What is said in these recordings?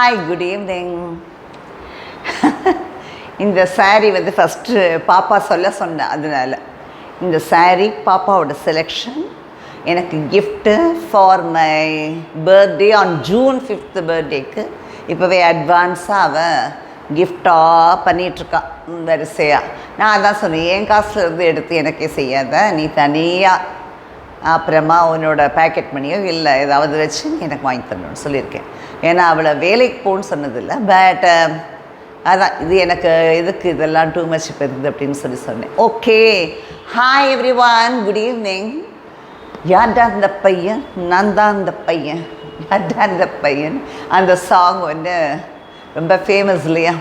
Hi, good evening. இந்த சாரீ வந்து first பாப்பா சொன்ன அதனால் இந்த சாரீ பாப்பாவோட செலெக்ஷன் எனக்கு gift for my birthday on June 5th பர்த்டேக்கு இப்போவே அட்வான்ஸாக அவன் கிஃப்டாக பண்ணிகிட்ருக்கான் வரிசையாக. நான் அதான் சொன்னேன், என் காசில் இருந்து எடுத்து எனக்கே செய்யாத, நீ தனியாக அப்புறமா உன்னோட பேக்கெட் மணியோ இல்லை ஏதாவது வச்சு எனக்கு வாங்கி தரணும்னு சொல்லியிருக்கேன். ஏன்னா அவளை வேலைக்கு போகணுன்னு சொன்னதில்லை, பட் அதான் இது எனக்கு இதுக்கு இதெல்லாம் டூ மச் இப்போ இருக்குது அப்படின்னு சொன்னேன். Okay, hi everyone, good evening. யார்டா இந்த பையன்? நான் தான் இந்த பையன். யார்டா இந்த பையன் அந்த சாங் வந்து ரொம்ப ஃபேமஸ் இல்லையா?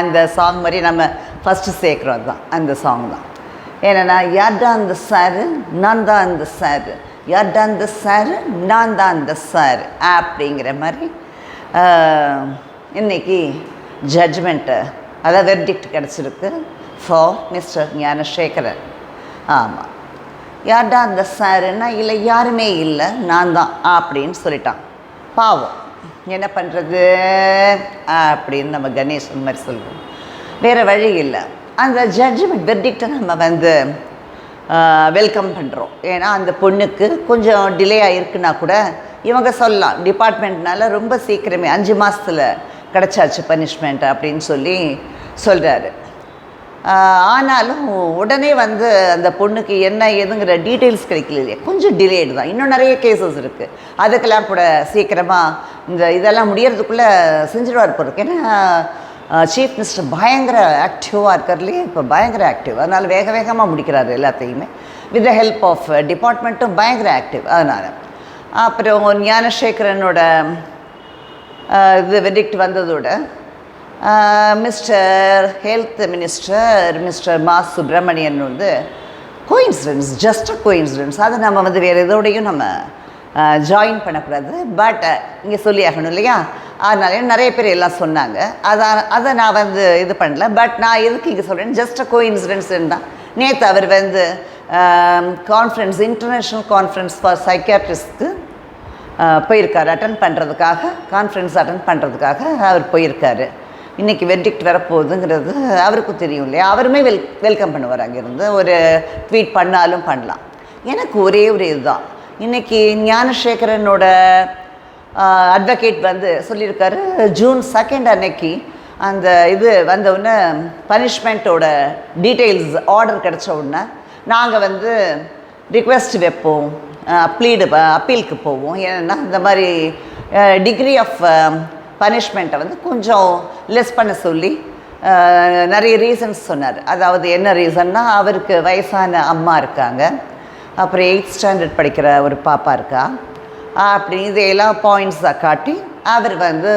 அந்த சாங் மாதிரி நம்ம ஃபஸ்ட்டு சேர்க்குறோம், அதுதான் அந்த சாங் தான். ஏன்னா யார்டா அந்த சாரு, நான் தான் அந்த சாரு, யார்டா அந்த சாரு, நான் தான் அந்த சாரு அப்படிங்கிற மாதிரி இன்றைக்கி ஜட்ஜ்மெண்ட்டு, அதாவது வெர்டிக்ட் கிடச்சிருக்கு ஃபார் மிஸ்டர் ஞானசேகரன். ஆமாம், யார்டா அந்த சாருன்னா இல்லை யாருமே இல்லை நான் தான் அப்படின்னு சொல்லிட்டான். பாவம், என்ன பண்ணுறது அப்படின்னு நம்ம கணேசன் மாதிரி சொல்லுவோம், வேறு வழி இல்லை. அந்த ஜட்ஜ்மெண்ட் வெர்டிக்டை நம்ம வந்து வெல்கம் பண்ணுறோம். ஏன்னா அந்த பொண்ணுக்கு கொஞ்சம் டிலே ஆகிருக்குன்னா கூட இவங்க சொல்லலாம், டிபார்ட்மெண்ட்னால ரொம்ப சீக்கிரமே 5 மாதத்தில் கிடச்சாச்சு பனிஷ்மெண்ட் அப்படின்னு சொல்லி சொல்கிறாரு. ஆனாலும் உடனே வந்து அந்த பொண்ணுக்கு என்ன ஏதுங்கிற டீட்டெயில்ஸ் கிடைக்கல இல்லையா, கொஞ்சம் டிலேடு தான். இன்னும் நிறைய கேசஸ் இருக்குது, அதுக்கெல்லாம் கூட சீக்கிரமாக இந்த இதெல்லாம் முடியறதுக்குள்ளே செஞ்சுடுவார் போகிறதுக்கு. ஏன்னா சீஃப் மினிஸ்டர் பயங்கர ஆக்டிவாக இருக்கார் இல்லையா, இப்போ பயங்கர ஆக்டிவ், அதனால் வேக வேகமாக முடிக்கிறாரு எல்லாத்தையுமே, வித் த ஹெல்ப் ஆஃப் டிபார்ட்மெண்ட்டும் பயங்கர ஆக்டிவ். அதனால் அப்புறம் ஞானசேகரனோட இது வெர்டிக்ட் வந்ததோட mister health minister mister Ma Subramanian வந்து கோயின்சிடன்ஸ், ஜஸ்ட் அ கோயின்சிடன்ஸ், அதை நம்ம வந்து வேறு எதோடையும் நம்ம ஜாயின் பண்ணக்கூடாது, பட் இங்கே சொல்லி ஆகணும் இல்லையா, அதனால நிறைய பேர் எல்லாம் சொன்னாங்க. அதை நான் வந்து இது பண்ணல, பட் நான் எதுக்கு இங்கே சொல்கிறேன், ஜஸ்ட் அ கோயின்சிடன்ஸ்ன்னு தான். நேற்று அவர் வந்து கான்ஃபரன்ஸ், இன்டர்நேஷ்னல் கான்ஃபரன்ஸ் ஃபார் சைக்கியாட்ரிஸ்ட்க்கு போயிருக்காரு, அட்டன் பண்ணுறதுக்காக, கான்ஃபரன்ஸ் அட்டன் பண்ணுறதுக்காக அவர் போயிருக்காரு. இன்றைக்கி வெர்டிக்ட் வரப்போகுதுங்கிறது அவருக்கும் தெரியும் இல்லையா, அவருமே வெல்கம் பண்ணுவார். அங்கேருந்து ஒரு ட்வீட் பண்ணாலும் பண்ணலாம். எனக்கு ஒரே ஒரு இதுதான், இன்றைக்கி ஞானசேகரனோட அட்வொகேட் வந்து சொல்லியிருக்காரு, June 2 அன்னைக்கு அந்த இது வந்தவுடனே பனிஷ்மெண்ட்டோட டீட்டெயில்ஸ் ஆர்டர் கிடச்ச உடனே நாங்கள் வந்து ரிக்வெஸ்ட் வைப்போம், அப்பீலுக்கு போவோம். ஏன்னா இந்த மாதிரி டிகிரி ஆஃப் பனிஷ்மெண்ட்டை வந்து கொஞ்சம் லெஸ் பண்ண சொல்லி நிறைய ரீசன்ஸ் சொன்னார். அதாவது என்ன ரீசன்னா, அவருக்கு வயசான அம்மா இருக்காங்க, அப்புறம் 8th ஸ்டாண்டர்ட் படிக்கிற ஒரு பாப்பா இருக்கா, அப்படி இதையெல்லாம் பாயிண்ட்ஸாக காட்டி அவர் வந்து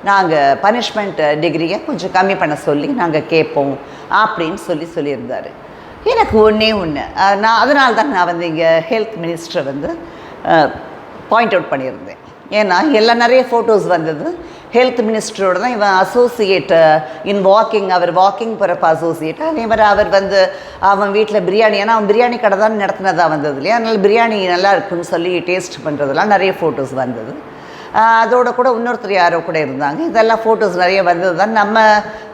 நாங்கள் பனிஷ்மெண்ட் டிகிரியை கொஞ்சம் கம்மி பண்ண சொல்லி நாங்கள் கேட்போம் அப்படின்னு சொல்லியிருந்தார். எனக்கு ஒன்றே ஒன்று, அதனால தான் நான் வந்து இங்கே ஹெல்த் மினிஸ்டரை வந்து பாயிண்ட் அவுட் பண்ணியிருந்தேன். ஏன்னா எல்லாம் நிறைய ஃபோட்டோஸ் வந்தது, ஹெல்த் மினிஸ்டரோட தான் இவன் அசோசியேட் இன் வாக்கிங், அவர் வாக்கிங் போகிறப்ப அசோசியேட். அதே மாதிரி அவர் வந்து அவன் வீட்டில் பிரியாணி, ஏன்னா அவன் பிரியாணி கடை தான் நடத்தினதாக வந்தது இல்லையா, அதனால் பிரியாணி நல்லா இருக்குன்னு சொல்லி டேஸ்ட் பண்ணுறதுலாம் நிறைய ஃபோட்டோஸ் வந்தது. அதோட கூட இன்னொருத்தர் யாரோ கூட இருந்தாங்க. இதெல்லாம் ஃபோட்டோஸ் நிறைய வந்தது தான். நம்ம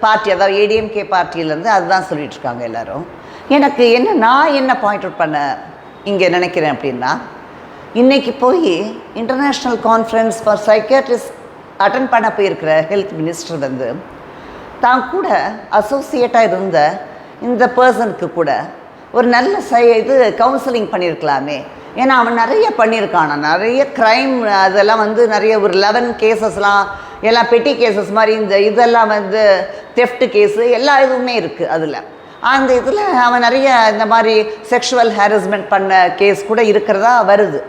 பார்ட்டி, அதாவது ஏடிஎம்கே பார்ட்டியிலேருந்து அதுதான் சொல்லிகிட்ருக்காங்க எல்லோரும். எனக்கு நான் என்ன பாயிண்ட் அவுட் பண்ண இங்கே நினைக்கிறேன் அப்படின்னா, இன்றைக்கி போய் international conference for psychiatrist attend பண்ண போயிருக்கிற ஹெல்த் மினிஸ்டர் வந்து தான் கூட அசோசியேட்டாக இருந்த இந்த பர்சனுக்கு கூட ஒரு நல்ல இது கவுன்சிலிங் பண்ணியிருக்கலாமே. ஏன்னா அவன் நிறைய பண்ணியிருக்கான், நிறைய க்ரைம், அதெல்லாம் வந்து நிறைய ஒரு 11 கேசஸ்லாம் எல்லாம் பெட்டி கேசஸ் மாதிரி, இந்த இதெல்லாம் வந்து தெஃப்ட் கேஸு எல்லா இதுவுமே இருக்குது அதில். அந்த இதில் அவன் நிறைய இந்த மாதிரி செக்ஷுவல் ஹாரஸ்மெண்ட் பண்ண கேஸ் கூட இருக்கிறதா வருது.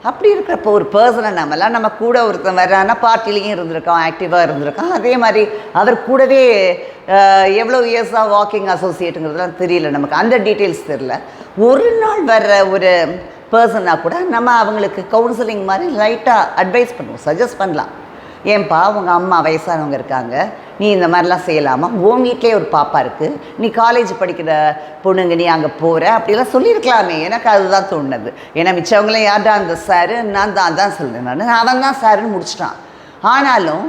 அப்படி இருக்கிறப்போ ஒரு பர்சனை நம்ம கூட ஒருத்தன் வர்றான்னா பார்ட்டிலையும் இருந்திருக்கான், ஆக்டிவாக இருந்திருக்கான். அதே மாதிரி அவர் கூடவே எவ்வளோ இயர்ஸாக வாக்கிங் அசோசியேட்டுங்கிறதுலாம் தெரியல நமக்கு, அந்த டீட்டெயில்ஸ் தெரியல. ஒரு நாள் வர்ற ஒரு பர்சனாக கூட நம்ம அவங்களுக்கு கவுன்சிலிங் மாதிரி லைட்டாக அட்வைஸ் பண்ணுவோம், சஜஸ்ட் பண்ணலாம். ஏன்பா உங்கள் அம்மா வயசானவங்க இருக்காங்க, நீ இந்த மாதிரிலாம் செய்யலாமா, உன் வீட்டிலே ஒரு பாப்பா இருக்குது, நீ காலேஜ் படிக்கிற பொண்ணுங்க, நீ அங்கே போகிற அப்படிலாம் சொல்லியிருக்கலாமே. எனக்கு அதுதான் தோணுது. ஏன்னா மிச்சவங்களாம் யார்டா அந்த சாரு, நான் தான் சொல்லுவேன், அவன் தான் சாருன்னு முடிச்சிட்டான். ஆனாலும்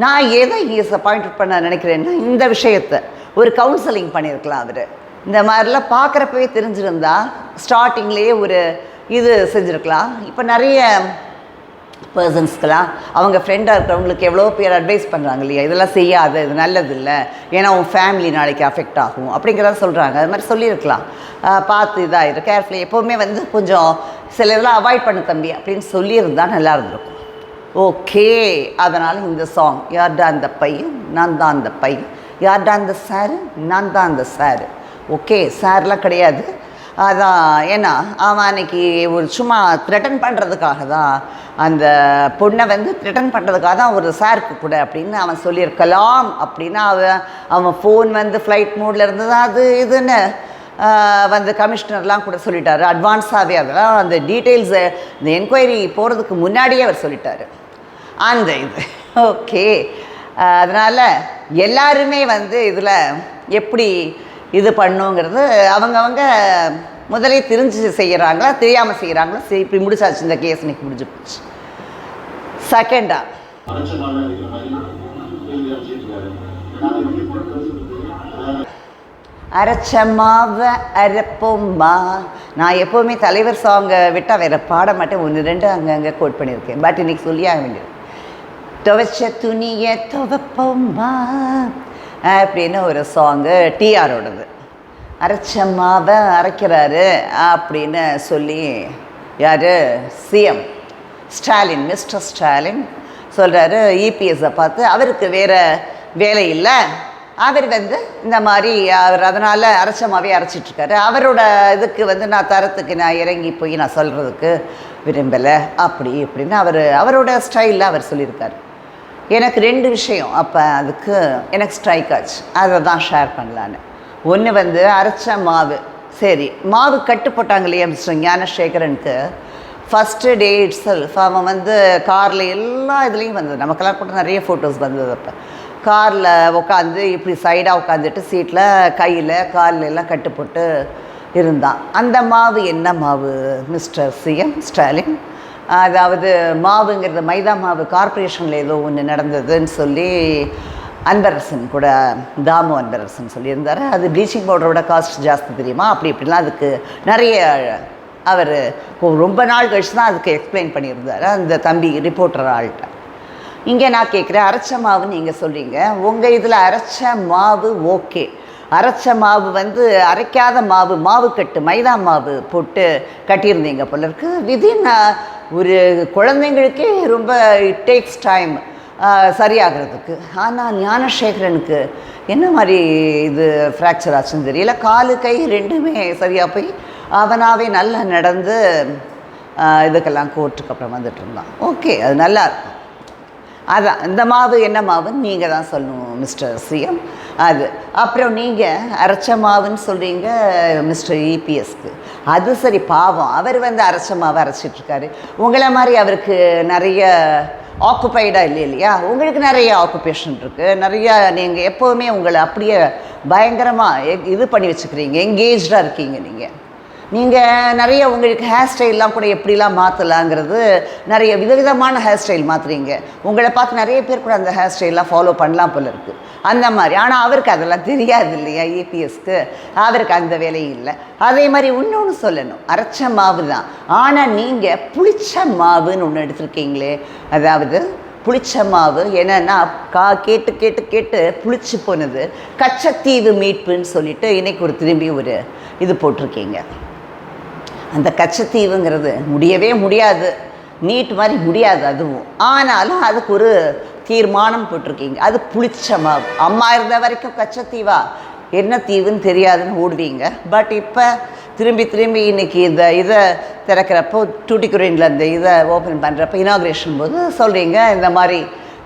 நான் எதை பாயிண்ட் அவுட் பண்ண நினைக்கிறேன்னா, இந்த விஷயத்தை ஒரு கவுன்சிலிங் பண்ணியிருக்கலாம் அவர். இந்த மாதிரிலாம் பார்க்குறப்பவே தெரிஞ்சிருந்தா ஸ்டார்டிங்லேயே ஒரு இது செஞ்சுருக்கலாம். இப்போ நிறைய பர்சன்ஸ்க்கெலாம் அவங்க ஃப்ரெண்டாக இருக்கிறவங்களுக்கு எவ்வளோ பேர் அட்வைஸ் பண்ணுறாங்க இல்லையா, இதெல்லாம் செய்யாத, இது நல்லது இல்லை, ஏன்னா உன் ஃபேமிலி நாளைக்கு அஃபெக்ட் ஆகும் அப்படிங்கிறத சொல்கிறாங்க. அது மாதிரி சொல்லியிருக்கலாம், பார்த்து இதாக கேர்ஃபுல்லி எப்போவுமே வந்து கொஞ்சம் சில இதெல்லாம் அவாய்ட் பண்ண தம்பி அப்படின்னு சொல்லியிருந்தா நல்லா இருந்திருக்கும். ஓகே, அதனால் இந்த சாங் யார்டா அந்த பையன், நான் தான் அந்த பையன், யார்டா அந்த சாரு, நான் தான் அந்த சாரு. ஓகே, சார்லாம் கிடையாது. அதான், ஏன்னா அவன் அன்னைக்கு ஒரு சும்மா த்ரெட்டன் பண்ணுறதுக்காக தான், அந்த பொண்ணை வந்து த்ரெட்டன் பண்ணுறதுக்காக தான் ஒரு சாருக்கு கூட அப்படின்னு அவன் சொல்லியிருக்கலாம். அப்படின்னா அவன் ஃபோன் வந்து ஃப்ளைட் மோடில் இருந்தது, அது இதுன்னு வந்து கமிஷனர்லாம் கூட சொல்லிட்டாரு அட்வான்ஸாகவே. அதெல்லாம் அந்த டீட்டெயில்ஸு இந்த என்கொயரி போகிறதுக்கு முன்னாடியே அவர் சொல்லிட்டாரு அந்த இது. ஓகே, அதனால் எல்லாருமே வந்து இதில் எப்படி இது பண்ணுங்கிறது அவங்கவங்க முதலே தெரிஞ்சு செய்கிறாங்களா தெரியாமல் செய்கிறாங்களா. சரி, இப்படி முடிச்சாச்சு, இந்த கேஸ் இன்னைக்கு முடிஞ்சு போச்சு. செகண்டா அரைச்சம்மாவை அரைப்போம்மா. நான் எப்போவுமே தலைவர் சாங்கை விட்டால் வேறு பாட மாட்டேன், 1-2 அங்கங்கே கோட் பண்ணியிருக்கேன். பட் இன்னைக்கு சொல்லியாக வேண்டியது, துவைச்ச துணியை துவைப்போம்மா அப்படின்னு ஒரு சாங்கு டிஆரோடது. அரைச்சம்மாவை அரைக்கிறாரு அப்படின்னு சொல்லி யார், சிஎம் ஸ்டாலின், மிஸ்டர் ஸ்டாலின் சொல்கிறாரு இபிஎஸ்ஸை பார்த்து, அவருக்கு வேறு வேலை இல்லை, அவர் வந்து இந்த மாதிரி அவர் அதனால் அரைச்சமாகவே அரைச்சிட்ருக்காரு, அவரோட இதுக்கு வந்து நான் தரத்துக்கு நான் இறங்கி போய் நான் சொல்கிறதுக்கு விரும்பலை அப்படி இப்படின்னு அவரோட ஸ்டைலில் அவர் சொல்லியிருக்காரு. எனக்கு 2 விஷயம் அப்போ அதுக்கு எனக்கு ஸ்ட்ரைக் ஆச்சு, அதை தான் ஷேர் பண்ணலான்னு. ஒன்று வந்து அரைச்ச மாவு, சரி மாவு கட்டு போட்டாங்க இல்லையா மிஸ்டர் ஞானசேகரனுக்கு, ஃபஸ்ட்டு டே இட் செல்ஃப் அவன் வந்து காரில் எல்லா இதுலேயும் வந்தது, நமக்கெல்லாம் கூட நிறைய ஃபோட்டோஸ் வந்தது. அப்போ காரில் உட்காந்து இப்படி சைடாக உட்காந்துட்டு சீட்டில் கையில் காலில் எல்லாம் கட்டு போட்டு இருந்தான். அந்த மாவு என்ன மாவு மிஸ்டர் சிஎம் ஸ்டாலின்? அதாவது மாவுங்கிறது மைதா மாவு கார்பரேஷனில் ஏதோ ஒன்று நடந்ததுன்னு சொல்லி அன்பரசன் கூட, தாமு அன்பரசன் சொல்லியிருந்தார். அது ப்ளீச்சிங் பவுடரோட காஸ்ட் ஜாஸ்தி தெரியுமா, அப்படி இப்படிலாம் அதுக்கு நிறைய அவர் ரொம்ப நாள் கழிச்சு தான் அதுக்கு எக்ஸ்பிளைன் பண்ணியிருந்தார் அந்த தம்பி ரிப்போர்ட்டர் ஆள்கிட்ட. இங்கே நான் கேட்குறேன், அரைச்ச மாவுன்னு நீங்கள் சொல்கிறீங்க, உங்கள் இதில் அரைச்ச மாவு ஓகே, அரைச்ச மாவு வந்து அரைக்காத மாவு, மாவு கட்டு மைதா மாவு போட்டு கட்டியிருந்தீங்க போல இருக்கு. விதின் ஒரு குழந்தைங்களுக்கே ரொம்ப இட் டேக்ஸ் டைம் சரியாகிறதுக்கு. ஆனால் ஞானசேகரனுக்கு என்ன மாதிரி இது ஃப்ராக்சர் ஆச்சுன்னு தெரியல, காலு கை 2மே சரியாக போய் அவனாகவே நல்லா நடந்து இதுக்கெல்லாம் கோர்ட்டுக்கு அப்புறம் வந்துட்டு இருந்தான். ஓகே, அது நல்லா இருக்கும். அதான் இந்த மாவு என்ன மாவுன்னு நீங்கள் தான் சொல்லணும் மிஸ்டர் சிஎம். அது அப்புறம் நீங்கள் அரைச்ச மாவுன்னு சொல்கிறீங்க மிஸ்டர் இபிஎஸ்க்கு, அது சரி பாவம், அவர் வந்து அரைச்ச மாவை அரைச்சிட்ருக்காரு. உங்களை மாதிரி அவருக்கு நிறைய ஆக்குப்பைடாக இல்லையா, உங்களுக்கு நிறைய ஆக்குபேஷன் இருக்குது, நிறையா நீங்கள் எப்போவுமே உங்களை அப்படியே பயங்கரமாக இது பண்ணி வச்சுக்கிறீங்க, எங்கேஜாக இருக்கீங்க. நீங்கள் நிறைய உங்களுக்கு ஹேர் ஸ்டைல்லாம் கூட எப்படிலாம் மாற்றலாங்கிறது, நிறைய விதவிதமான ஹேர் ஸ்டைல் மாற்றுறீங்க. உங்களை பார்த்து நிறைய பேர் கூட அந்த ஹேர் ஸ்டைல்லாம் ஃபாலோ பண்ணலாம் போல இருக்குது அந்த மாதிரி. ஆனால் அவருக்கு அதெல்லாம் தெரியாது இல்லையா, இபிஎஸ்க்கு அவருக்கு அந்த வேலையும் இல்லை. அதே மாதிரி இன்னொன்று சொல்லணும், அரைச்ச மாவு தான், ஆனால் நீங்கள் புளிச்ச மாவுன்னு ஒன்று எடுத்துருக்கீங்களே, அதாவது புளிச்ச மாவு என்னென்னா கேட்டு கேட்டு கேட்டு புளிச்சு போனது, கச்சத்தீவு மீட்புன்னு சொல்லிட்டு இன்றைக்கி ஒரு திரும்பி ஒரு இது போட்டிருக்கீங்க. அந்த கச்சத்தீவுங்கிறது முடியவே முடியாது, நீட் மாதிரி முடியாது அதுவும், ஆனாலும் அதுக்கு ஒரு தீர்மானம் போட்டிருக்கீங்க, அது புளிச்ச மாவு. அம்மா இருந்த வரைக்கும் கச்சத்தீவா என்ன தீவுன்னு தெரியாதுன்னு ஓடுவீங்க. பட் இப்போ திரும்பி இன்றைக்கி இதை திறக்கிறப்போ டூட்டிக்குரினில் இந்த இதை ஓப்பன் பண்ணுறப்போ இனாக்ரேஷன் போது சொல்கிறீங்க இந்த மாதிரி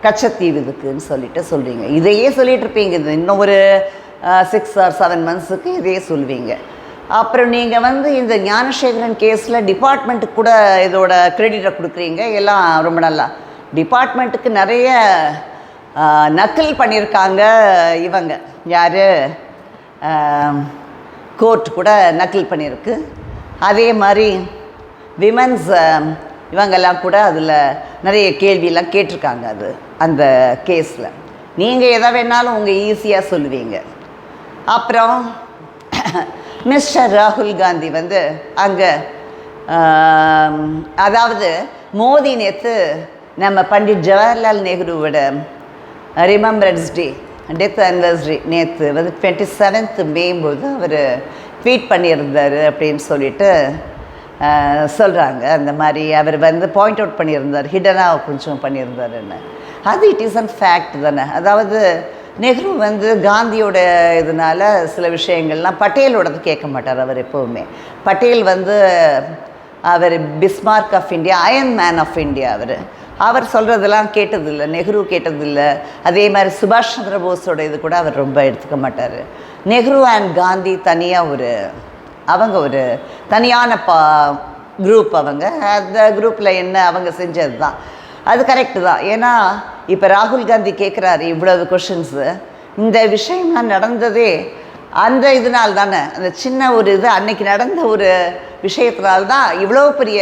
கச்சத்தீவு இதுக்குன்னு சொல்கிறீங்க. இதையே சொல்லிகிட்டு இருப்பீங்க, இது இன்னும் ஒரு 6 or 7 months இதையே சொல்லுவீங்க. அப்புறம் நீங்கள் வந்து இந்த ஞானசேகரன் கேஸில் டிபார்ட்மெண்ட்டுக்கு கூட இதோட கிரெடிட்டை கொடுக்குறீங்க, எல்லாம் ரொம்ப நல்லா. டிபார்ட்மெண்ட்டுக்கு நிறைய நக்கல் பண்ணியிருக்காங்க இவங்க, யார் கோர்ட் கூட நக்கல் பண்ணியிருக்கு. அதே மாதிரி விமன்ஸ் இவங்கெல்லாம் கூட அதில் நிறைய கேள்வியெல்லாம் கேட்டிருக்காங்க. அது அந்த கேஸில் நீங்கள் எதை வேணாலும் உங்கள் ஈஸியாக சொல்லுவீங்க. அப்புறம் மிஸ்டர் ராகுல் காந்தி வந்து அங்கே அதாவது மோடி நேற்று நம்ம பண்டிட் ஜவஹர்லால் நேருவோட ரிமெம்பரன்ஸ் டே டெத் ஆனிவர்சரி நேற்று வந்து 27th May போது அவர் ட்வீட் பண்ணியிருந்தார் அப்படின்னு சொல்லிட்டு சொல்கிறாங்க. அந்த மாதிரி அவர் வந்து பாயிண்ட் அவுட் பண்ணியிருந்தார், ஹிடனாக கொஞ்சம் பண்ணியிருந்தாருன்னு. அது இட் இஸ் அன் ஃபேக்ட் தானே. அதாவது நெஹ்ரு வந்து காந்தியோட இதனால் சில விஷயங்கள்லாம் பட்டேலோடது கேட்க மாட்டார் அவர் எப்போவுமே. பட்டேல் வந்து அவர் Bismarck of India, iron man of India. அவர் சொல்கிறதெல்லாம் கேட்டதில்லை, நெஹ்ரு கேட்டதில்லை. அதே மாதிரி சுபாஷ் சந்திர போஸோட இது கூட அவர் ரொம்ப எடுத்துக்க மாட்டார். நெஹ்ரு அண்ட் காந்தி தனியாக அவங்க ஒரு தனியான குரூப். அந்த குரூப்பில் என்ன அவங்க செஞ்சது தான் அது கரெக்டு தான். ஏன்னா இப்போ ராகுல் காந்தி கேட்குறாரு இவ்வளவு கொஷின்ஸு. இந்த விஷயம்லாம் நடந்ததே அந்த இதனால் தானே, அந்த சின்ன ஒரு இது அன்னைக்கு நடந்த ஒரு விஷயத்தினால்தான் இவ்வளோ பெரிய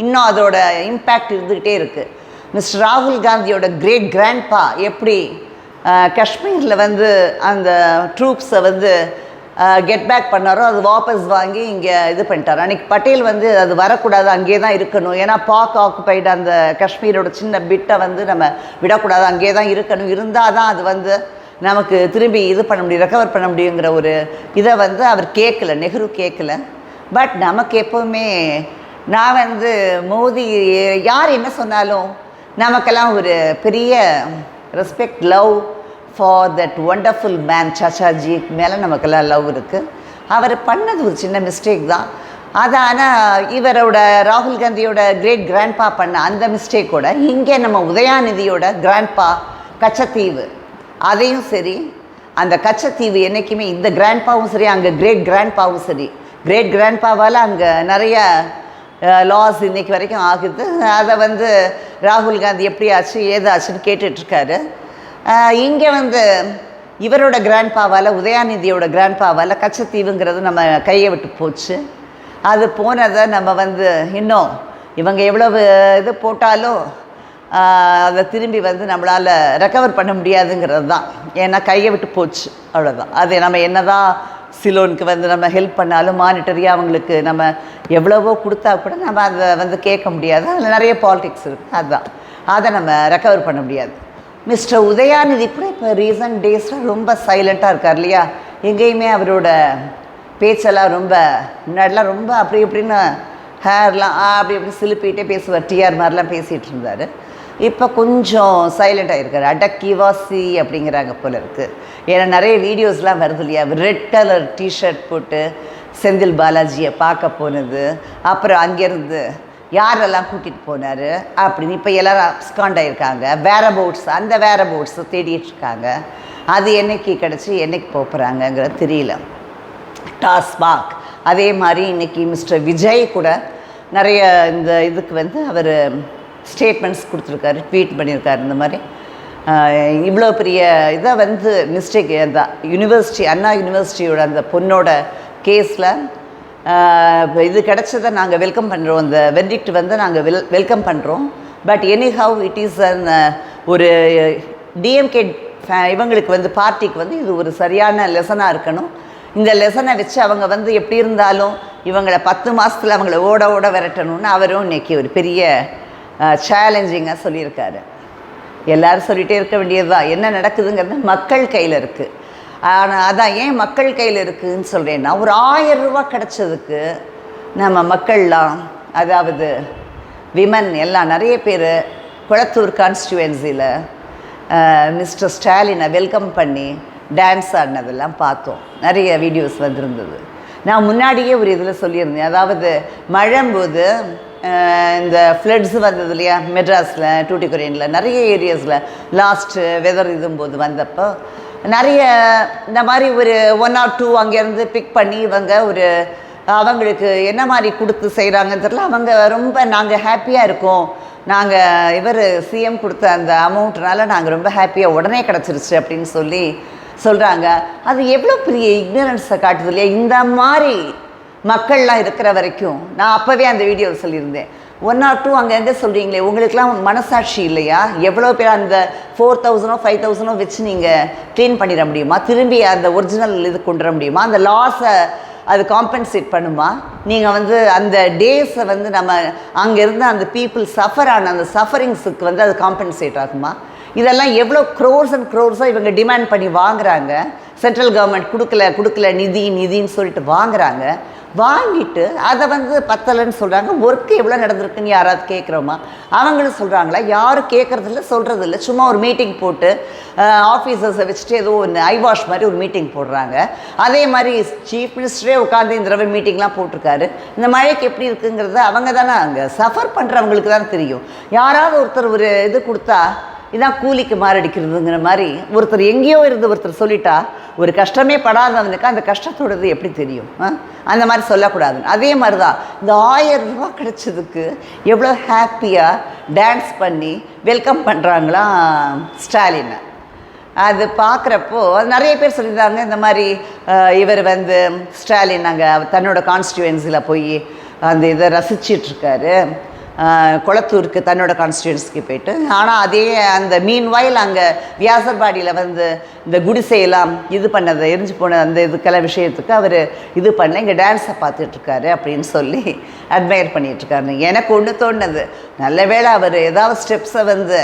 இன்னும் அதோட இம்பேக்ட் இருந்துக்கிட்டே இருக்குது. மிஸ்டர் ராகுல் காந்தியோட கிரேட் கிராண்ட்பா எப்படி காஷ்மீரில் வந்து அந்த ட்ரூப்ஸை வந்து கெட் பேக் பண்ணாரோ அது வாபஸ் வாங்கி இங்கே இது பண்ணிட்டார். அன்றைக்கி பட்டேல் வந்து அது வரக்கூடாது, அங்கேயே தான் இருக்கணும். ஏன்னா பாக் ஆக்குபைடு அந்த காஷ்மீரோட சின்ன பிட்டை வந்து நம்ம விடக்கூடாது, அங்கேயே தான் இருக்கணும். இருந்தால் தான் அது வந்து நமக்கு திரும்பி இது பண்ண முடியும், ரெக்கவர் பண்ண முடியுங்கிற ஒரு இதை வந்து அவர் கேட்கல, நெஹ்ரு கேட்கல. பட் நமக்கு எப்போவுமே நான் வந்து மோடி யார் என்ன சொன்னாலும் நமக்கெல்லாம் ஒரு பெரிய respect, love for that wonderful man Chachaji மேலே நமக்கெல்லாம் லவ் இருக்குது. அவர் பண்ணது ஒரு சின்ன மிஸ்டேக் தான் அது. ஆனால் இவரோட ராகுல் காந்தியோட கிரேட் கிராண்ட்பா பண்ண அந்த மிஸ்டேக்கோட இங்கே நம்ம உதயாநிதியோட கிராண்ட்பா கச்சத்தீவு அதையும் சரி, அந்த கச்சத்தீவு என்றைக்குமே இந்த கிராண்ட்பாவும் சரி, அங்கே கிரேட் கிராண்ட்பாவும் சரி, கிரேட் கிராண்ட்பாவால் அங்கே நிறைய லாஸ் இன்றைக்கி வரைக்கும் ஆகுது. அதை வந்து ராகுல் காந்தி எப்படி ஆச்சு ஏதாச்சுன்னு கேட்டுட்ருக்காரு. இங்கே வந்து இவரோட கிராண்ட்பாவால், உதயாநிதியோட கிராண்ட்பாவால் கச்சத்தீவுங்கிறது நம்ம கையை விட்டு போச்சு. அது போனதை நம்ம வந்து இன்னும் இவங்க எவ்வளவு இது போட்டாலும் அதை திரும்பி வந்து நம்மளால் ரெக்கவர் பண்ண முடியாதுங்கிறது தான். ஏன்னா கையை விட்டு போச்சு, அவ்வளோதான். அது நம்ம என்ன தான் சிலோனுக்கு வந்து நம்ம ஹெல்ப் பண்ணாலும் மானிட்டரியாக அவங்களுக்கு நம்ம எவ்வளவோ கொடுத்தா கூட நம்ம அதை வந்து கேட்க முடியாது. அதில் நிறைய பாலிடிக்ஸ் இருக்குது. அதுதான், அதை நம்ம ரெக்கவர் பண்ண முடியாது. மிஸ்டர் உதயாநிதி கூட இப்போ ரீசன்ட் டேஸில் ரொம்ப சைலண்ட்டாக இருக்கார் இல்லையா. எங்கேயுமே அவரோட பேச்செல்லாம் ரொம்ப முன்னாடிலாம் ரொம்ப அப்படி இப்படின்னு ஹேர்லாம் அப்படி இப்படி சிலுப்பிகிட்டே பேசுவார், டிஆர் மாதிரிலாம் பேசிகிட்டு இருந்தார். இப்போ கொஞ்சம் சைலண்ட்டாக இருக்கார். அடக்கி வாசி அப்படிங்கிறாங்க போல இருக்குது. ஏன்னா நிறைய வீடியோஸ்லாம் வருது இல்லையா, ரெட் கலர் டிஷர்ட் போட்டு செந்தில் பாலாஜியை பார்க்க போனது, அப்புறம் அங்கேருந்து யாரெல்லாம் கூட்டிகிட்டு போனார் அப்படின்னு இப்போ எல்லோரும் அப்ஸ்காண்ட் ஆகிருக்காங்க. அந்த வேற போட்ஸை தேடிட்டுருக்காங்க. அது என்றைக்கு கிடச்சி என்றைக்கு போகிறாங்கங்கிறது தெரியல. டாஸ்மாக் அதே மாதிரி இன்றைக்கி மிஸ்டர் விஜய் கூட நிறைய இந்த இதுக்கு வந்து அவர் ஸ்டேட்மெண்ட்ஸ் கொடுத்துருக்காரு, ட்வீட் பண்ணியிருக்காரு. இந்த மாதிரி இவ்வளோ பெரிய இதை வந்து மிஸ்டேக் அந்த யூனிவர்சிட்டி, அண்ணா யூனிவர்சிட்டியோட அந்த பொண்ணோட கேஸில் இது கிடச்சதை நாங்கள் வெல்கம் பண்ணுறோம். அந்த வெர்டிக்ட் வந்து நாங்கள் வெல்கம் பண்ணுறோம். பட் எனிஹவ் இட் இஸ் ஒரு டிஎம்கே இவங்களுக்கு வந்து பார்ட்டிக்கு வந்து இது ஒரு சரியான லெசனாக இருக்கணும். இந்த லெசனை வச்சு அவங்க வந்து எப்படி இருந்தாலும் இவங்களை 10 மாதத்தில் அவங்கள ஓட விரட்டணும்னு அவரும் இன்றைக்கி ஒரு பெரிய சேலஞ்சிங்காக சொல்லியிருக்காரு. எல்லோரும் சொல்லிகிட்டே இருக்க வேண்டியது தான். என்ன நடக்குதுங்கிறது மக்கள் கையில் இருக்குது. ஆனால் அதான் ஏன் மக்கள் கையில் இருக்குதுன்னு சொல்கிறேன்னா, ஒரு 1000 ரூபா கிடச்சதுக்கு நம்ம மக்கள்லாம், அதாவது விமன் எல்லாம் நிறைய பேர் குளத்தூர் கான்ஸ்டியூவன்சியில் மிஸ்டர் ஸ்டாலினை வெல்கம் பண்ணி டான்ஸ் ஆடினதெல்லாம் பார்த்தோம். நிறைய வீடியோஸ் வந்திருந்தது. நான் முன்னாடியே ஒரு இதில் சொல்லியிருந்தேன். அதாவது மழைம்போது இந்த ஃப்ளட்ஸ் வந்தது இல்லையா, மெட்ராஸில், டூட்டிக்குரியனில், நிறைய ஏரியாஸில் லாஸ்ட்டு வெதர் இதும்போது வந்தப்போ நிறைய இந்த மாதிரி ஒரு 1 or 2 அங்கேருந்து பிக் பண்ணி இவங்க ஒரு அவங்களுக்கு என்ன மாதிரி கொடுத்து செய்கிறாங்கன்னு தெரியல. அவங்க ரொம்ப நாங்கள் ஹாப்பியாக இருக்கோம், நாங்கள் இவர் சிஎம் கொடுத்த அந்த அமௌண்ட்னால நாங்கள் ரொம்ப ஹாப்பியாக உடனே கிடச்சிருச்சு அப்படின்னு சொல்லி சொல்கிறாங்க. அது எவ்வளோ பெரிய இக்னரன்ஸை காட்டுது இல்லையா. இந்த மாதிரி மக்கள்லாம் இருக்கிற வரைக்கும் நான் அப்போவே அந்த வீடியோவில் சொல்லியிருந்தேன், 1 or 2 அங்கங்கே சொல்கிறீங்களே, உங்களுக்கெல்லாம் மனசாட்சி இல்லையா? எவ்வளோ பேர் அந்த 4000 5000 வச்சு நீங்கள் க்ளீன் பண்ணிட முடியுமா? திரும்பி அந்த ஒரிஜினல் இது கொண்டு வர முடியுமா? அந்த லாஸை அது காம்பன்சேட் பண்ணுமா? நீங்கள் வந்து அந்த டேஸை வந்து நம்ம அங்கே இருந்து அந்த பீப்புள் சஃபர் ஆன அந்த சஃபரிங்ஸுக்கு வந்து அது காம்பன்சேட் ஆகுமா? இதெல்லாம் எவ்வளோ க்ரோர்ஸ் அண்ட் க்ரோர்ஸாக இவங்க டிமாண்ட் பண்ணி வாங்குறாங்க. சென்ட்ரல் கவர்மெண்ட் கொடுக்கல நிதின்னு சொல்லிட்டு வாங்குறாங்க. வாங்கிட்டு அதை வந்து பத்தலைன்னு சொல்கிறாங்க. ஒர்க்கு எவ்வளோ நடந்திருக்குன்னு யாராவது கேட்குறோமா? அவங்களும் சொல்கிறாங்களா? யாரும் கேட்குறதில்ல, சொல்கிறதில்ல. சும்மா ஒரு மீட்டிங் போட்டு ஆஃபீஸர்ஸை வச்சுட்டு ஏதோ ஒன்று ஐவாஷ் மாதிரி ஒரு மீட்டிங் போடுறாங்க. அதே மாதிரி சீஃப் மினிஸ்டரே உட்காந்து இந்த தடவை மீட்டிங்லாம் போட்டிருக்காரு. இந்த மழைக்கு எப்படி இருக்குங்கிறது அவங்க தானே அங்கே சஃபர் பண்ணுறவங்களுக்கு தானே தெரியும். யாராவது ஒருத்தர் ஒரு இது கொடுத்தா இதான் கூலிக்கு மாரடிக்கிறதுங்கிற மாதிரி ஒருத்தர் எங்கேயோ இருந்து ஒருத்தர் சொல்லிட்டா ஒரு கஷ்டமே படாதவனுக்கு அந்த கஷ்டத்தோடது எப்படி தெரியும்? அந்த மாதிரி சொல்லக்கூடாது. அதே மாதிரி தான் இந்த 1000 ரூபா கிடைச்சதுக்கு எவ்வளோ ஹாப்பியாக டான்ஸ் பண்ணி வெல்கம் பண்ணுறாங்களாம் ஸ்டாலினை. அது பார்க்குறப்போ அது நிறைய பேர் சொல்லியிருந்தாங்க, இந்த மாதிரி இவர் வந்து ஸ்டாலின் அங்கே தன்னோட கான்ஸ்டியூவன்சியில் போய் அந்த இதை ரசிச்சிட்ருக்காரு. கொளத்தூருக்கு தன்னோட கான்ஸ்டியூன்சிக்கு போயிட்டு. ஆனால் அதே அந்த மீன்வாயில் அங்கே வியாசர்பாடியில் வந்து இந்த குடிசையெல்லாம் இது பண்ணதை எரிஞ்சு போன அந்த இதுக்கெல்லாம் விஷயத்துக்கு அவர் இது பண்ணல, இங்கே டான்ஸை பார்த்துட்ருக்காரு அப்படின்னு சொல்லி அட்மையர் பண்ணிகிட்ருக்காரு. எனக்கு ஒன்று தோணுது, நல்ல வேளை அவர் ஏதாவது ஸ்டெப்ஸை வந்து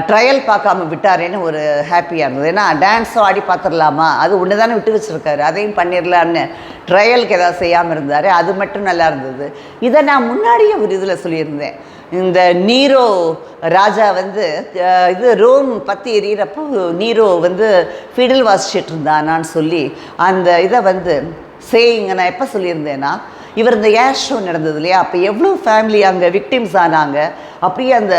ட்ரையல் பார்க்காம விட்டாரேன்னு ஒரு ஹாப்பியாக இருந்தது. ஏன்னா டான்ஸும் ஆடி பார்த்துடலாமா, அது ஒன்று தானே விட்டு வச்சுருக்காரு, அதையும் பண்ணிடலான்னு ட்ரையலுக்கு ஏதாவது செய்யாமல் இருந்தார். அது மட்டும் நல்லா இருந்தது. இதை நான் முன்னாடியே ஒரு இதில் சொல்லியிருந்தேன். இந்த நீரோ ராஜா வந்து இது ரோம் பற்றி எறிகிறப்போ நீரோ வந்து ஃபிடில் வாசிச்சுட்டு இருந்தானான்னு சொல்லி அந்த இதை வந்து சேயிங்க நான் எப்போ சொல்லியிருந்தேன்னா, இவர் இந்த ஏர் ஷோ நடந்தது இல்லையா, அப்போ எவ்வளோ ஃபேமிலி அங்கே விக்டிம்ஸ் ஆனாங்க. அப்படியே அந்த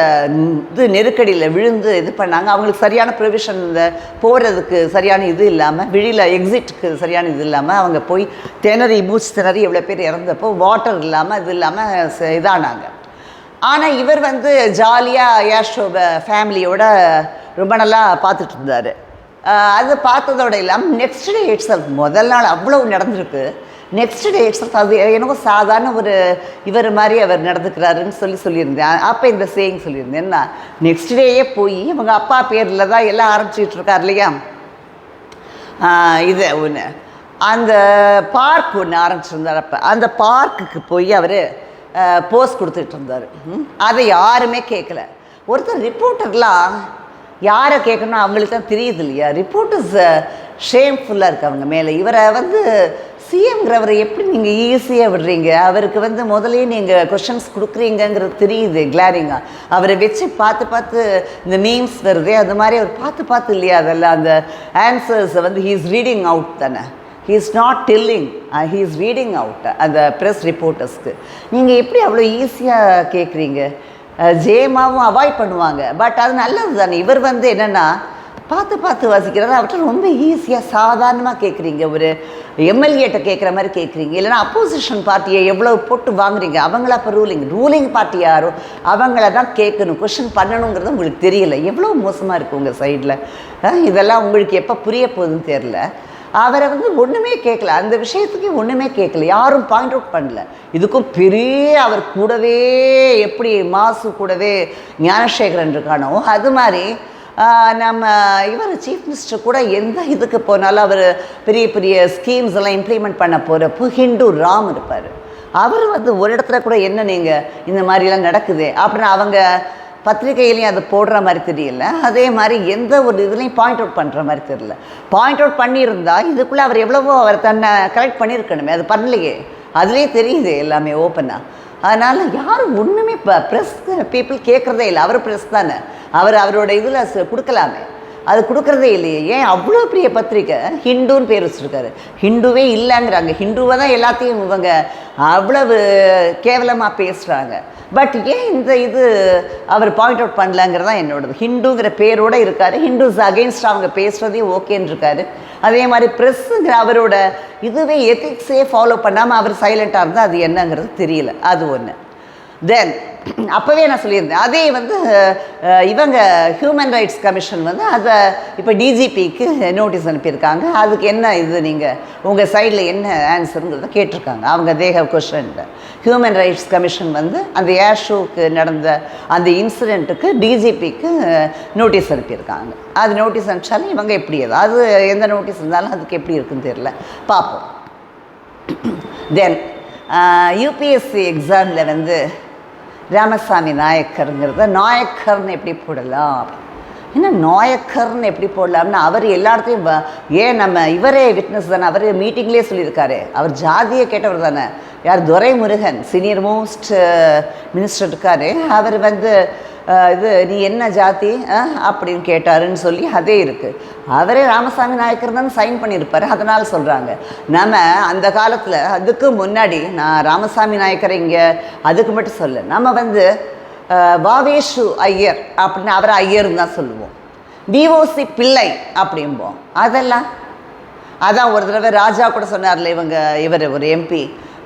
இது நெருக்கடியில் விழுந்து இது பண்ணாங்க. அவங்களுக்கு சரியான ப்ரொவிஷன் இந்த போகிறதுக்கு சரியான இது இல்லாமல், வெளியில் எக்ஸிட்டுக்கு சரியான இது இல்லாமல் அவங்க போய் மூச்சு திணறி எவ்வளோ பேர் இறந்தப்போ வாட்டர் இல்லாமல் இது இல்லாமல் இதானாங்க. ஆனால் இவர் வந்து ஜாலியாக ஏர் ஷோவை ஃபேமிலியோட ரொம்ப நல்லா பார்த்துட்டு இருந்தார். அது பார்த்ததோடு இல்லாமல் நெக்ஸ்ட் டே இட்ஸ் முதல் நாள் அவ்வளோ நடந்திருக்கு. நெக்ஸ்ட் டே இட்ஸ் அது எனக்கு சாதாரண ஒரு இவர் மாதிரி அவர் நடந்துக்கிறாருன்னு சொல்லியிருந்தேன். அப்போ இந்த சேயிங் சொல்லியிருந்தேன். என்ன நெக்ஸ்ட் டேயே போய் இவங்க அப்பா பேரில் தான் எல்லாம் ஆரம்பிச்சிட்டு இருக்கார் இல்லையா, இது ஒன்று அந்த பார்க் ஒன்று ஆரம்பிச்சிருந்தார். அப்போ அந்த பார்க்குக்கு போய் அவர் போஸ்ட் கொடுத்துட்டு இருந்தார். அதை யாருமே கேட்கல. ஒருத்தர் ரிப்போர்ட்டர்லாம் யாரை கேட்கணும் அவங்களுக்கு தான் தெரியுது இல்லையா. ரிப்போர்ட்டர்ஸ் ஷேம்ஃபுல்லாக இருக்குது அவங்க மேலே. இவரை வந்து சிஎம்ங்கிறவரை எப்படி நீங்கள் ஈஸியாக விடுறீங்க? அவருக்கு வந்து முதலே நீங்கள் கொஷின்ஸ் கொடுக்குறீங்கங்கிறது தெரியுது கிளாரிங்காக. அவரை வச்சு பார்த்து இந்த மீம்ஸ் வருதே, அது மாதிரி அவர் பார்த்து இல்லையா அதெல்லாம் அந்த ஆன்சர்ஸை வந்து ஹீ இஸ் ரீடிங் அவுட் தானே, he is not telling, he is reading out அந்த ப்ரெஸ் ரிப்போர்ட்டர்ஸ்க்கு. நீங்கள் எப்படி அவ்வளோ ஈஸியாக கேட்குறீங்க? ஜேமாவும் அவாய்ட் பண்ணுவாங்க, பட் அது நல்லது தானே. இவர் வந்து என்னென்னா பார்த்து வாசிக்கிறாரு. அவர்கிட்ட ரொம்ப ஈஸியாக சாதாரணமாக கேட்குறீங்க. ஒரு எம்எல்ஏட்ட கேட்குற மாதிரி கேட்குறீங்க. இல்லைனா அப்போசிஷன் பார்ட்டியை எவ்வளோ போட்டு வாங்குறீங்க. அவங்கள அப்போ ரூலிங் பார்ட்டி யாரோ அவங்கள தான் கேட்கணும், கொஷின் பண்ணணுங்கிறது உங்களுக்கு தெரியல. எவ்வளோ மோசமாக இருக்குது உங்கள் சைடில். இதெல்லாம் உங்களுக்கு எப்போ புரிய போகுதுன்னு தெரில. அவரை வந்து ஒன்றுமே கேட்கல, அந்த விஷயத்துக்கு ஒன்றுமே கேட்கல, யாரும் பாயிண்ட் அவுட் பண்ணல. இதுக்கும் பெரிய அவர் கூடவே எப்படி மாசு கூடவே ஞானசேகரன் இருக்கானோ அது மாதிரி நம்ம இவர் சீஃப் மினிஸ்டர் கூட எந்த இதுக்கு போனாலும் அவர் பெரிய ஸ்கீம்ஸ் எல்லாம் இம்ப்ளிமெண்ட் பண்ண போகிறப்போ ஹிந்து ராம் இருப்பார். அவர் வந்து ஒரு இடத்துல கூட என்ன நீங்கள் இந்த மாதிரிலாம் நடக்குது அப்படின்னு அவங்க பத்திரிகையிலையும் அதை போடுற மாதிரி தெரியல. அதே மாதிரி எந்த ஒரு இதுலேயும் பாயிண்ட் அவுட் பண்ணுற மாதிரி தெரியல. பாயிண்ட் அவுட் பண்ணியிருந்தால் இதுக்குள்ளே அவர் எவ்வளவோ அவர் தன்னை கரெக்ட் பண்ணியிருக்கணுமே, அது பண்ணலையே. அதுலேயே தெரியுது எல்லாமே ஓப்பனாக. அதனால் யாரும் ஒன்றுமே இப்போ ப்ரெஸ் பீப்புள் கேட்குறதே இல்லை. அவர் ப்ரெஸ் தானே, அவரோட இதில் கொடுக்கலாமே, அது கொடுக்குறதே இல்லையே. ஏன் அவ்வளோ பெரிய பத்திரிக்கை ஹிந்துன்னு பேர் வச்சுருக்காரு, ஹிந்துவே இல்லைங்கிறாங்க. ஹிந்துவை தான் எல்லாத்தையும் இவங்க அவ்வளவு கேவலமாக பேசுகிறாங்க. பட் ஏன் இந்த இது அவர் பாயிண்ட் அவுட் பண்ணலங்கிறதான் என்னோடது. ஹிந்துங்கிற பேரோடு இருக்கார், ஹிந்துஸ் அகெயின்ஸ்ட் அவங்க பேசுகிறதையும் ஓகேன்னு இருக்காரு. அதே மாதிரி ப்ரெஸ்ஸுங்கிற அவரோட இதுவே எத்திக்ஸே ஃபாலோ பண்ணாமல் அவர் சைலண்ட்டாக இருந்தால் அது என்னங்கிறது தெரியல. அது ஒன்று. தென் அப்போவே நான் சொல்லியிருந்தேன். அதே வந்து இவங்க ஹியூமன் ரைட்ஸ் கமிஷன் வந்து அதை இப்போ டிஜிபிக்கு நோட்டீஸ் அனுப்பியிருக்காங்க. அதுக்கு என்ன இது நீங்கள் உங்கள் சைடில் என்ன ஆன்சருங்கிறத கேட்டிருக்காங்க. அவங்க தேவ் கொஷன். ஹியூமன் ரைட்ஸ் கமிஷன் வந்து அந்த ஏர் ஷோக்கு நடந்த அந்த இன்சிடெண்ட்டுக்கு டிஜிபிக்கு நோட்டீஸ் அனுப்பியிருக்காங்க. அது நோட்டீஸ் அனுப்பிச்சாலும் இவங்க எப்படி அது எந்த நோட்டீஸ் இருந்தாலும் அதுக்கு எப்படி இருக்குன்னு தெரியல, பார்ப்போம். தென் யூபிஎஸ்சி எக்ஸாமில் வந்து ராமசாமி நாயக்கருங்கிறத நாயக்கர்னு எப்படி போடலாம், என்ன நாயக்கர்னு எப்படி போடலாம்னு அவர் எல்லா இடத்தையும் ஏன் நம்ம இவரே விட்னஸ் தானே, அவர் மீட்டிங்லேயே சொல்லியிருக்காரு. அவர் ஜாதியை கேட்டவர் தானே. யார்? துரைமுருகன் சீனியர் மோஸ்ட் மினிஸ்டர் இருக்காரு. அவர் வந்து இது நீ என்ன ஜாதி அப்படின்னு கேட்டாருன்னு சொல்லி அதே இருக்குது. அவரே ராமசாமி நாயக்கர் தான் சைன் பண்ணியிருப்பார். அதனால் சொல்கிறாங்க. நம்ம அந்த காலத்தில் அதுக்கு முன்னாடி நான் ராமசாமி நாயக்கரை இங்கே அதுக்கு மட்டும் சொல்ல, நம்ம வந்து வாவேஷு ஐயர் அப்படின்னு அவரை ஐயர்னு தான் சொல்லுவோம். விஓசி பிள்ளை அப்படிம்போம். அதான் ஒரு தடவை ராஜா கூட சொன்னார்ல, இவர் ஒரு எம்பி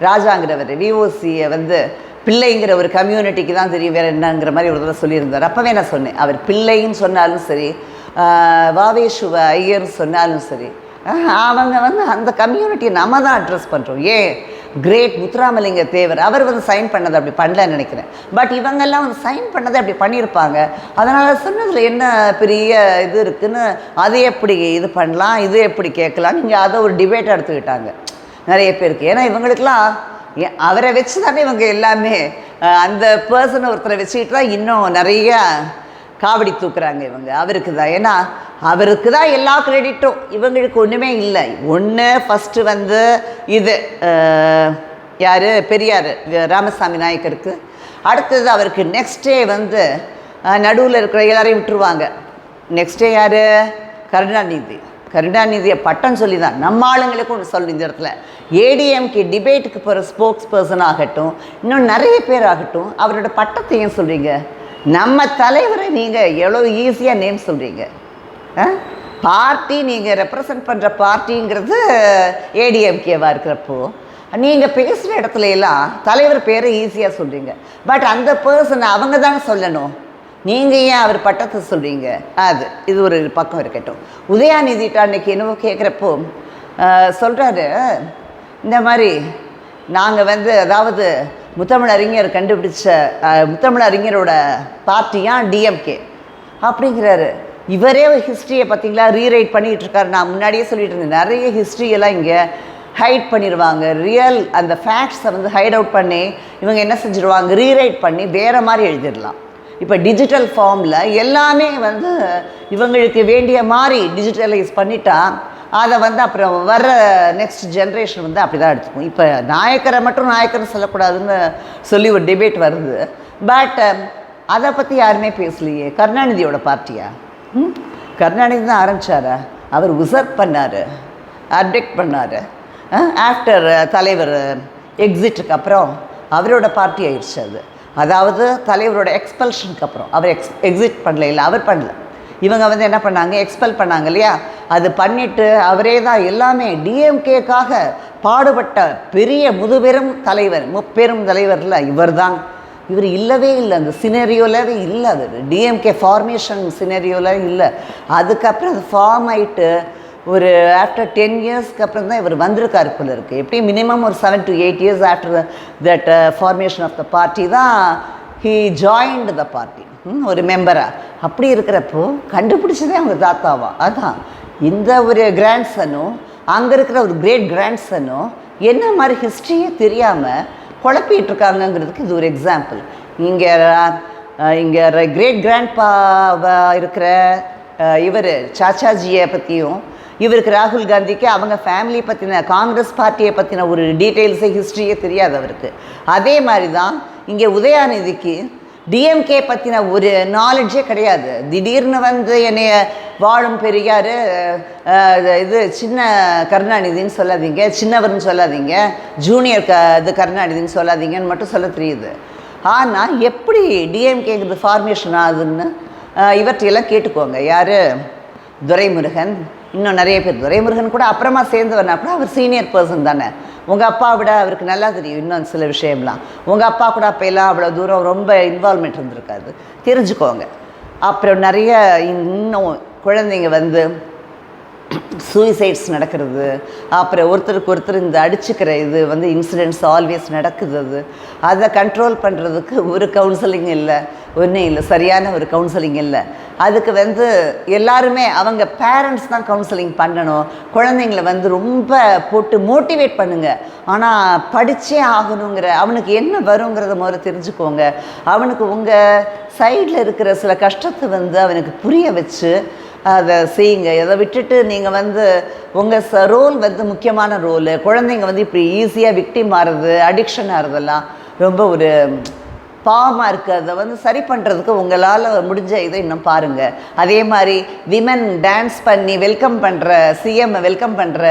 ராஜாங்கிறவர் விஓசியை வந்து பிள்ளைங்கிற ஒரு கம்யூனிட்டிக்கு தான் தெரியும், வேறு என்னங்கிற மாதிரி ஒரு தடவை சொல்லியிருந்தார். அப்போவே நான் சொன்னேன், அவர் பிள்ளைன்னு சொன்னாலும் சரி, வாவேஷுவ ஐயர்னு சொன்னாலும் சரி, அவங்க வந்து அந்த கம்யூனிட்டியை நம்ம தான் அட்ரஸ் பண்ணுறோம். கிரேட் முத்துராமலிங்க தேவர் அவர் வந்து சைன் பண்ணதை அப்படி பண்ணலன்னு நினைக்கிறேன். பட் இவங்கெல்லாம் வந்து சைன் பண்ணதை அப்படி பண்ணியிருப்பாங்க. அதனால் சொன்னதில் என்ன பெரிய இது இருக்குதுன்னு, அது எப்படி இது பண்ணலாம், இது எப்படி கேட்கலாம், நீங்கள் அதை ஒரு டிபேட் எடுத்துக்கிட்டாங்க நிறைய பேருக்கு. ஏன்னா இவங்களுக்கெல்லாம் அவரை வச்சு தானே இவங்க எல்லாமே, அந்த பர்சனை ஒருத்தரை வச்சுக்கிட்டு தான் இன்னும் நிறைய காவடி தூக்குறாங்க இவங்க. அவருக்கு தான், ஏன்னா அவருக்கு தான் எல்லா கிரெடிட்டும், இவங்களுக்கு ஒன்றுமே இல்லை. ஒன்று ஃபஸ்ட்டு வந்து இது யார், பெரியார் ராமசாமி நாயக்கருக்கு. அடுத்தது அவருக்கு நெக்ஸ்டே வந்து நடுவில் இருக்கிற எல்லாரையும் விட்டுருவாங்க. நெக்ஸ்டே யார், கருணாநிதியை பட்டம் சொல்லி தான் நம்ம ஆளுங்களுக்கும் ஒன்று சொல்லு. இந்த இடத்துல ஏடிஎம்கே டிபேட்டுக்கு போகிற ஸ்போக்ஸ் பர்சன் ஆகட்டும், இன்னும் நிறைய பேர் ஆகட்டும், அவரோட பட்டத்தை ஏன் சொல்கிறீங்க? நம்ம தலைவரை நீங்கள் எவ்வளோ ஈஸியாக நேம் சொல்கிறீங்க. பார்ட்டி நீங்கள் ரெப்ரசன்ட் பண்ணுற பார்ட்டிங்கிறது ஏடிஎம்கேவாக இருக்கிறப்போ நீங்கள் பேசுகிற இடத்துல எல்லாம் தலைவர் பேரை ஈஸியாக சொல்கிறீங்க. பட் அந்த பர்சனை அவங்க தானே சொல்லணும். நீங்கள் ஏன் அவர் பட்டத்தை சொல்கிறீங்க? இது ஒரு பக்கம் இருக்கட்டும். உதயாநிதிட்ட அன்னைக்கு என்னவோ கேட்குறப்போ சொல்கிறாரு, இந்த மாதிரி நாங்கள் வந்து அதாவது முத்தமிழறிஞர் கண்டுபிடிச்ச முத்தமிழறிஞரோட பார்ட்டியாக டிஎம்கே அப்படிங்கிறாரு. இவரே ஹிஸ்ட்ரியை பார்த்தீங்களா ரீரைட் பண்ணிகிட்டு இருக்காரு. நான் முன்னாடியே சொல்லிட்டு இருந்தேன், நிறைய ஹிஸ்ட்ரியெல்லாம் இங்கே ஹைட் பண்ணிடுவாங்க. ரியல் அந்த ஃபேக்ட்ஸை வந்து ஹைட் அவுட் பண்ணி இவங்க என்ன செஞ்சுருவாங்க, ரீரைட் பண்ணி வேறு மாதிரி எழுதிடலாம். இப்போ டிஜிட்டல் ஃபார்மில் எல்லாமே வந்து இவங்களுக்கு வேண்டிய மாதிரி டிஜிட்டலைஸ் பண்ணிட்டா அதை வந்து அப்புறம் வர்ற நெக்ஸ்ட் ஜென்ரேஷன் வந்து அப்படி தான் எடுத்துக்கும். இப்போ நாயக்கரை மட்டும் நாயக்கரை சொல்லக்கூடாதுன்னு சொல்லி ஒரு டிபேட் வருது. பட் அதை பற்றி யாருமே பேசலையே. கருணாநிதியோட பார்ட்டியா? கருணாநிதி தான் ஆரம்பித்தாரா? அவர் உசர்ப் பண்ணார், அப்டெக்ட் பண்ணார். ஆஃப்டர் தலைவர் எக்ஸிட்டுக்கு அப்புறம் அவரோட பார்ட்டி ஆயிடுச்சு அது. அதாவது தலைவரோட எக்ஸ்பல்ஷனுக்கு அப்புறம் அவர் எக்ஸிட் பண்ணல, இல்லை அவர் பண்ணல, இவங்க வந்து என்ன பண்ணாங்க, எக்ஸ்பெல் பண்ணாங்க இல்லையா? அது பண்ணிவிட்டு அவரே தான் எல்லாமே டிஎம்கேக்காக பாடுபட்ட பெரிய முதுபெரும் தலைவர், முப்பெரும் தலைவரில் இவர் தான். இவர் இல்லவே இல்லை, அந்த சினரியோலவே இல்லை. அது டிஎம்கே ஃபார்மேஷன் சினரியோவில் இல்லை. அதுக்கப்புறம் அது ஃபார்ம் ஆகிட்டு ஒரு ஆஃப்டர் 10 இயர்ஸ்க்கு அப்புறம் தான் இவர் வந்திருக்காரு போல இருக்குது. எப்படி மினிமம் ஒரு 7 to 8 years after that formation of the party தான் ஹீ ஜாயின்டு த பார்ட்டி, ஒரு மெம்பராக. அப்படி இருக்கிறப்போ கண்டுபிடிச்சதே அவங்க தாத்தாவா? அதான் இந்த ஒரு கிராண்ட்சனும் அங்கே இருக்கிற ஒரு கிரேட் கிராண்ட்சனும் என்ன மாதிரி ஹிஸ்ட்ரியே தெரியாமல் குழப்பிகிட்டு இருக்காங்கங்கிறதுக்கு இது ஒரு எக்ஸாம்பிள். இங்கே கிரேட் கிராண்ட்பாவா இருக்கிற இவர் சாச்சாஜியை பற்றியும், இவருக்கு ராகுல் காந்திக்கு அவங்க ஃபேமிலி பற்றின, காங்கிரஸ் பார்ட்டியை பற்றின ஒரு டீட்டெயில்ஸே ஹிஸ்ட்ரியே தெரியாது அவருக்கு. அதே மாதிரி தான் இங்கே உதயாநிதிக்கு டிஎம்கே பற்றின ஒரு நாலேஜே கிடையாது. திடீர்னு வந்து என்னைய வாழும் பெரியார் இது சின்ன கருணாநிதின்னு சொல்லாதீங்க, சின்னவர்னு சொல்லாதீங்க, ஜூனியர் கருணாநிதின்னு சொல்லாதீங்கன்னு மட்டும் சொல்ல தெரியுது. ஆனால் எப்படி டிஎம்கேங்கிறது ஃபார்மேஷன் ஆகுதுன்னு இவற்றையெல்லாம் கேட்டுக்கோங்க. யார்? துரைமுருகன், இன்னும் நிறைய பேர். துரைமுருகன் கூட அப்புறமா சேர்ந்தவர்னா கூட அவர் சீனியர் பர்சன் தானே. உங்கள் அப்பா விட அவருக்கு நல்லா தெரியும் இன்னும் சில விஷயம்லாம். உங்கள் அப்பா கூட அப்போ எல்லாம் அவ்வளோ தூரம் ரொம்ப இன்வால்மெண்ட் இருந்திருக்காது. தெரிஞ்சுக்கோங்க. அப்புறம் நிறைய இன்னும் குழந்தைங்க வந்து சூசைட்ஸ் நடக்கிறது, அப்புறம் ஒருத்தருக்கு ஒருத்தர் இந்த அடிச்சுக்கிற இது வந்து இன்சிடென்ட்ஸ் ஆல்வேஸ் நடக்குது. அதை கண்ட்ரோல் பண்ணுறதுக்கு ஒரு கவுன்சிலிங் இல்லை, ஒன்றும் இல்லை, சரியான ஒரு கவுன்சிலிங் இல்லை. அதுக்கு வந்து எல்லாருமே அவங்க பேரண்ட்ஸ் தான் கவுன்சிலிங் பண்ணணும். குழந்தைங்கள வந்து ரொம்ப போட்டு மோட்டிவேட் பண்ணுங்கள். ஆனால் படித்தே ஆகணுங்கிற அவனுக்கு என்ன வருங்கிறத முதல்ல தெரிஞ்சுக்கோங்க. அவனுக்கு உங்கள் சைடில் இருக்கிற சில கஷ்டத்தை வந்து அவனுக்கு புரிய வச்சு அதை செய்யுங்க. இதை விட்டுட்டு நீங்கள் வந்து உங்கள் ரோல் வந்து முக்கியமான ரோலு. குழந்தைங்க வந்து இப்படி ஈஸியாக விக்டிம் ஆகிறது, அடிக்ஷன் ஆகிறதெல்லாம் ரொம்ப ஒரு பாவமாக இருக்குது. அதை வந்து சரி பண்ணுறதுக்கு உங்களால் முடிஞ்ச இதை இன்னும் பாருங்கள். அதே மாதிரி விமன் டான்ஸ் பண்ணி வெல்கம் பண்ணுற சிஎம் வெல்கம் பண்ணுற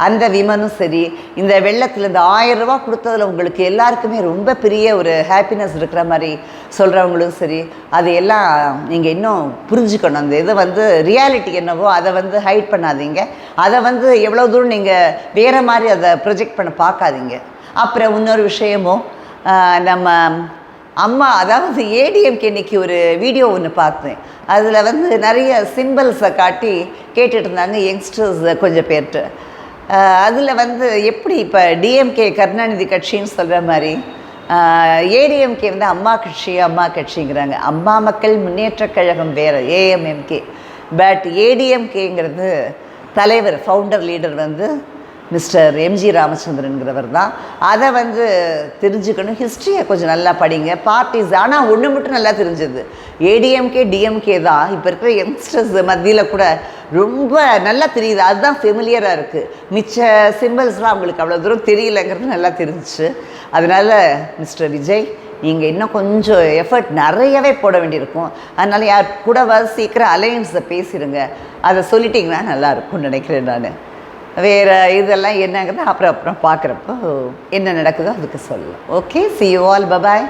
அந்த விமனும் சரி, இந்த வெள்ளத்தில் இந்த 1000 ரூபா கொடுத்ததில் உங்களுக்கு எல்லாருக்குமே ரொம்ப பெரிய ஒரு ஹாப்பினஸ் இருக்கிற மாதிரி சொல்கிறவங்களும் சரி, அதையெல்லாம் நீங்கள் இன்னும் புரிஞ்சுக்கணும். அந்த இதை வந்து ரியாலிட்டி என்னவோ அதை வந்து ஹைட் பண்ணாதீங்க. அதை வந்து எவ்வளோ தூரம் நீங்கள் வேறு மாதிரி அதை ப்ரொஜெக்ட் பண்ண பார்க்காதீங்க. அப்புறம் இன்னொரு விஷயமும் நம்ம அம்மா, அதாவது ஏடிஎம்கே இன்றைக்கி ஒரு வீடியோ ஒன்று பார்த்தேன். அதில் வந்து நிறைய சிம்பிள்ஸை காட்டி கேட்டுட்டு இருந்தாங்க யங்ஸ்டர்ஸ் கொஞ்சம் பேர்ட்டு. அதில் வந்து எப்படி இப்போ டிஎம்கே கருணாநிதி கட்சின்னு சொல்கிற மாதிரி ஏடிஎம்கே வந்து அம்மா கட்சிங்கிறாங்க. அம்மா மக்கள் முன்னேற்ற கழகம் வேறு, ஏஎம்எம்கே. பட் ஏடிஎம்கேங்கிறது தலைவர், ஃபவுண்டர், லீடர் வந்து மிஸ்டர் எம்ஜி ராமச்சந்திரன்கிறவர் தான். அதை வந்து தெரிஞ்சுக்கணும். ஹிஸ்ட்ரியை கொஞ்சம் நல்லா படிங்க. பார்ட்டிஸ் ஆனால் ஒன்று மட்டும் நல்லா தெரிஞ்சது, ஏடிஎம்கே டிஎம்கே தான் இப்போ இருக்கிற யங்ஸ்டர்ஸ் மத்தியில் கூட ரொம்ப நல்லா தெரியுது. அதுதான் ஃபெமிலியராக இருக்குது. மிச்ச சிம்பிள்ஸ்லாம் அவங்களுக்கு அவ்வளோ தூரம் தெரியலைங்கிறது நல்லா தெரிஞ்சிச்சு. அதனால் மிஸ்டர் விஜய், நீங்கள் இன்னும் கொஞ்சம் எஃபர்ட் நிறையவே போட வேண்டியிருக்கும். அதனால் யார் கூட சீக்கிரம் அலையன்ஸை பேசிடுங்க. அதை சொல்லிட்டிங்கன்னா நல்லாயிருக்கும்னு நினைக்கிறேன் நான். வேறு இதெல்லாம் என்னங்கிறது அப்புறம் பார்க்குறப்போ என்ன நடக்குதோ அதுக்கு சொல்லலாம். Okay, see you all, bye bye.